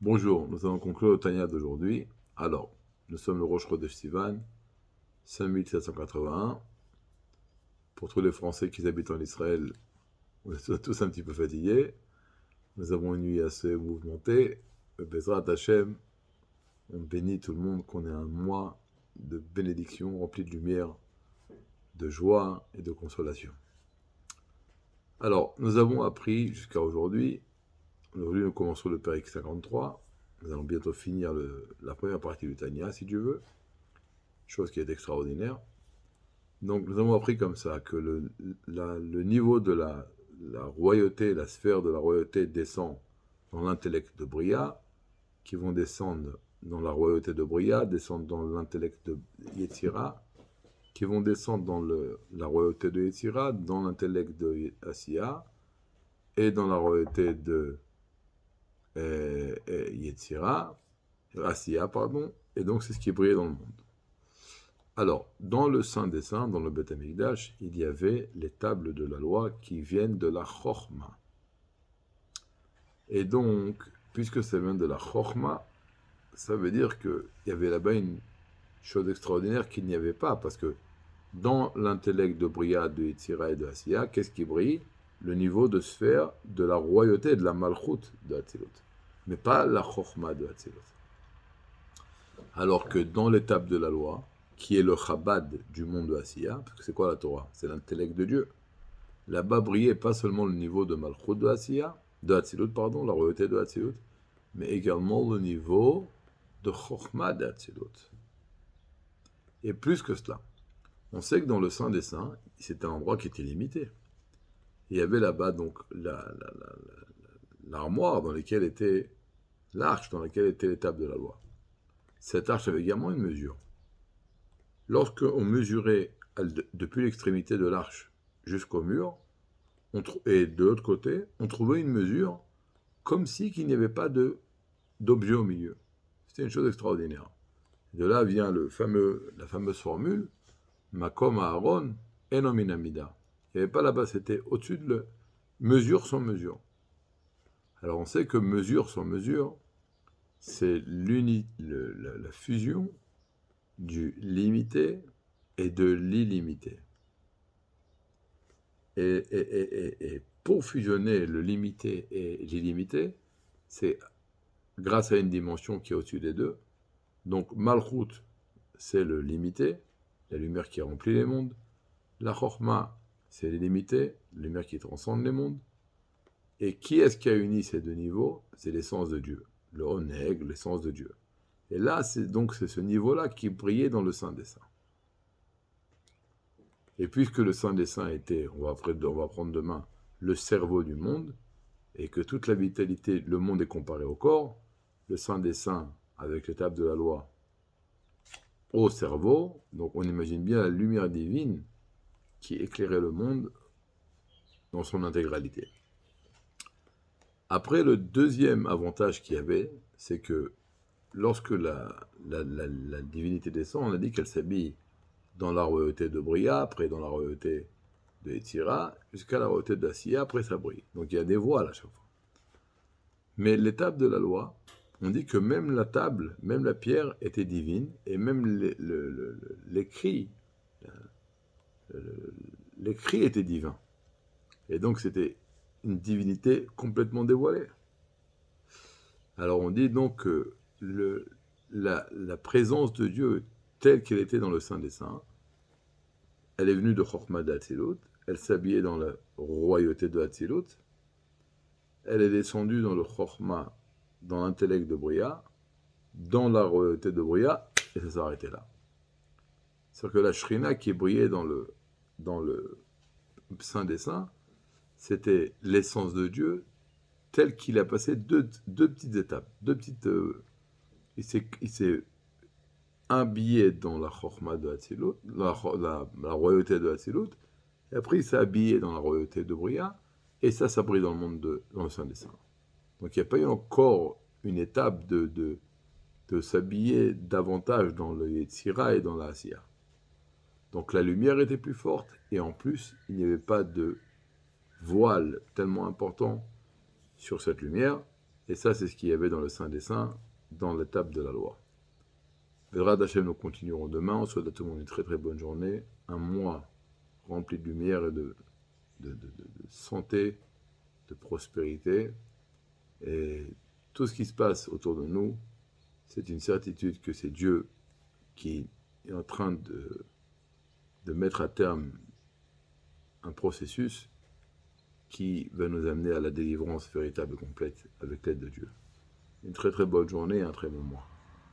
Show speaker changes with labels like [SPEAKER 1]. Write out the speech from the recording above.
[SPEAKER 1] Bonjour, nous allons conclure le Tanya d'aujourd'hui. Alors, nous sommes le Rosh Chodesh Sivan, 5781. Pour tous les Français qui habitent en Israël, on est tous un petit peu fatigués. Nous avons une nuit assez mouvementée. Bezrat Hashem, on bénit tout le monde qu'on ait un mois de bénédiction rempli de lumière, de joie et de consolation. Alors, nous avons appris jusqu'à aujourd'hui. Aujourd'hui, nous commençons le Périque 53. Nous allons bientôt finir la première partie du Tanya, si Dieu veut. Chose qui est extraordinaire. Donc, nous avons appris comme ça que le niveau de la royauté, la sphère de la royauté descend dans l'intellect de Bria, qui vont descendre dans la royauté de Bria, descendre dans l'intellect de Yetzira, qui vont descendre dans la royauté de Yetzira, dans l'intellect de Asiya, et dans la royauté de Yetzira, Asiya, pardon, et donc c'est ce qui brillait dans le monde. Alors, dans le Saint des Saints, dans le Beth Amikdash, il y avait les tables de la loi qui viennent de la Chochma. Et donc, puisque ça vient de la Chochma, ça veut dire qu'il y avait là-bas une chose extraordinaire qu'il n'y avait pas, parce que dans l'intellect de Bria, de Yetzira et de Asiya, qu'est-ce qui brille? Le niveau de sphère de la royauté, de la Malchut de Hatzilut, mais pas la Chochma de Hatzilut. Alors que dans l'étape de la loi, qui est le Chabad du monde de Asiya, parce que c'est quoi la Torah? C'est l'intellect de Dieu. Là-bas brillait pas seulement le niveau de Malchut de Asiya, de Hatzilut, pardon, la royauté de Hatzilut, mais également le niveau de Chochma de Hatzilut. Et plus que cela, on sait que dans le Saint des Saints, c'était un endroit qui était limité. Il y avait là-bas donc l'armoire dans laquelle était l'arche, dans laquelle était l'étape de la loi. Cette arche avait également une mesure. Lorsqu'on mesurait depuis l'extrémité de l'arche jusqu'au mur, et de l'autre côté, on trouvait une mesure comme si qu'il n'y avait pas d'objet au milieu. C'était une chose extraordinaire. De là vient la fameuse formule Makom Aaron Enominamida. Il n'y avait pas là-bas, c'était au-dessus de mesure sans mesure. Alors on sait que mesure sans mesure, c'est la fusion du limité et de l'illimité. Et pour fusionner le limité et l'illimité, c'est grâce à une dimension qui est au-dessus des deux. Donc Malchut, c'est le limité, la lumière qui remplit les mondes. La Chochma, c'est l'illimité, la lumière qui transcende les mondes. Et qui est-ce qui a uni ces deux niveaux? C'est l'essence de Dieu, le Oneg, l'essence de Dieu. Et là, c'est ce niveau-là qui brillait dans le Saint des Saints. Et puisque le Saint des Saints était, on va prendre demain, le cerveau du monde, et que toute la vitalité, le monde est comparé au corps, le Saint des Saints, avec l'étape de la loi, au cerveau, donc on imagine bien la lumière divine qui éclairait le monde dans son intégralité. Après, le deuxième avantage qu'il y avait, c'est que lorsque la divinité descend, on a dit qu'elle s'habille dans la royauté de Bria, après dans la royauté de Yetzira, jusqu'à la royauté d'Asiya, après ça brille. Donc il y a des voiles à chaque fois. Mais l'étape de la loi, on dit que même la table, même la pierre était divine, et même l'écrit était divin. Et donc c'était une divinité complètement dévoilée. Alors on dit donc que la présence de Dieu telle qu'elle était dans le Saint des Saints, elle est venue de Chochma d'Hatzilut, elle s'habillait dans la royauté de Hatzilut, elle est descendue dans le Chochma, dans l'intellect de Bria, dans la royauté de Bria, et ça s'arrêtait là. C'est-à-dire que la Shrina qui brillait dans le Saint des Saints, c'était l'essence de Dieu, telle qu'il a passé deux petites étapes, il s'est habillé dans la Chochma de Hatzilut, la royauté de Hatzilut, et après il s'est habillé dans la royauté de Bria, et ça brille dans le monde dans le Saint des Saints. Donc il n'y a pas eu encore une étape de s'habiller davantage dans le Yetzira et dans la Asiya. Donc la lumière était plus forte, et en plus, il n'y avait pas de voile tellement important sur cette lumière, Et ça, c'est ce qu'il y avait dans le Saint des Saints, dans l'étape de la loi. Vedra Hachem, nous continuerons demain. On souhaite à tout le monde une très très bonne journée. Un mois rempli de lumière et de santé, de prospérité. Et tout ce qui se passe autour de nous, c'est une certitude que c'est Dieu qui est en train de mettre à terme un processus qui va nous amener à la délivrance véritable et complète avec l'aide de Dieu. Une très très bonne journée et un très bon mois.